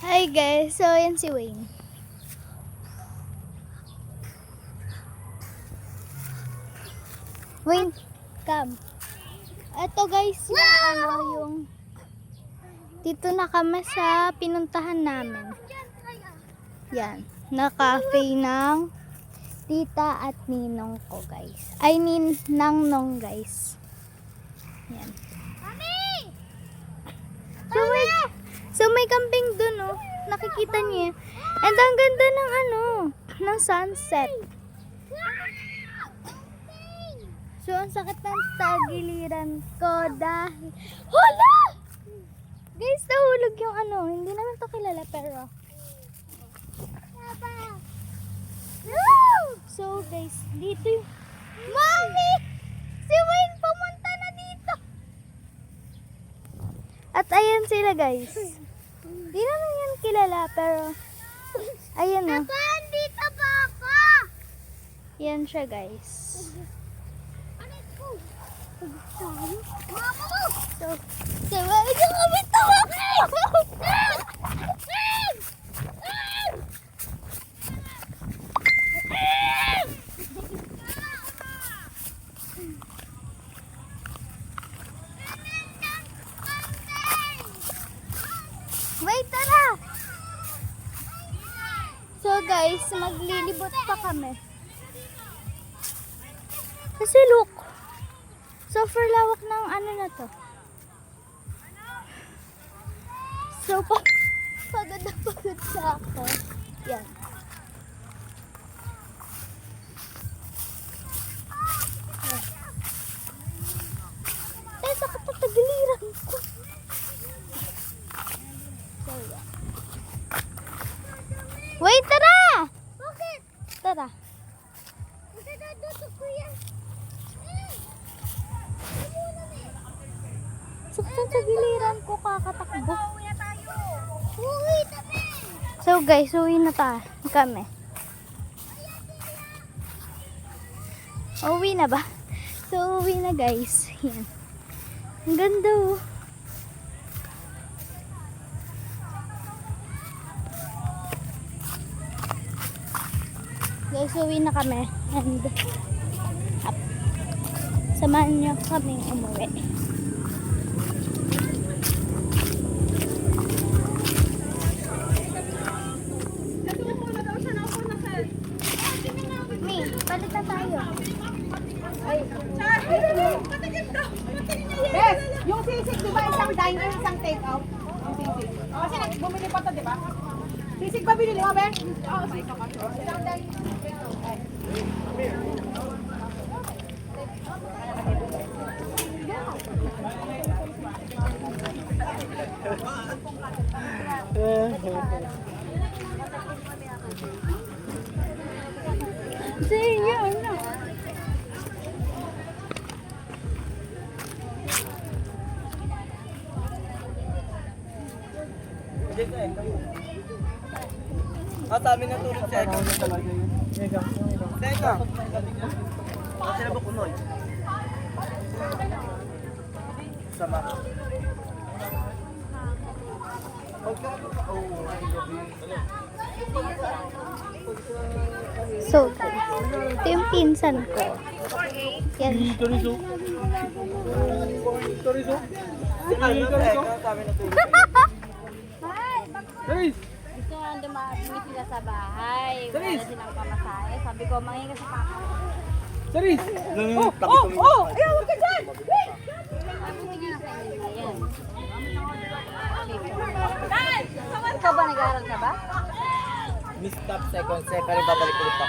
Hi guys, so yan si Wayne. Wayne, come. Ito guys, yung dito na kami sa pinuntahan namin. Yan, na cafe ng tita at ninong ko guys. Ay, ninang guys. Yan. So may camping dun, oh. Nakikita niyo. And ang ganda ng ng sunset. So ang sakit ng tagiliran ko dahil hala! Guys, nahulog yung hindi naman to kilala pero so guys, dito yung Mami! Si Wayne pumunta na dito. At ayan sila guys. Di naman yan kilala pero ayan o. Dito ba ako? Yan siya guys. So wala ka kami tawag. Wait, tara! So guys, maglilibot pa kami. Kasi look, super lawak ng na to. So pagod na pagod sa ako. Yan. Sakit na tagiliran ko. Wait, tara! Bakit? Tara. Magdadadotok ko yan. Saktan sa giliran ko, kakatakbo. Uwi tabi! So guys, uwi na kami. Uwi na ba? So uwi na guys. Yan. Ang ganda oh. Guys, uwi na kami and samahan niyo kaming umuwi. Mi, palit na tayo. Ay, yes, yung sisig di ba isang dine-in, isang take-out? Yung sisig. Kasi bumili pa to, di ba? Sisig ba binili mo, Ben? Oo, sisig. Isang dine-in. Sige, ano? Sa amin natulog sa ikaw. Sa ikaw. Sila ba kunoy? Sama. So, guys. Ito yung pinsan ko. Yan. Ano, teka, kami natulog. Gusto nga dumating sila sa bahay. Wala na silang pamasahe. Sabi ko, manginga sa papa. Ayaw, huwag ka dyan! Sabi ko nga sa inyo, ayan. Ikaw ba nag-aaral ka ba? Miss Top second, babalik ulit ako.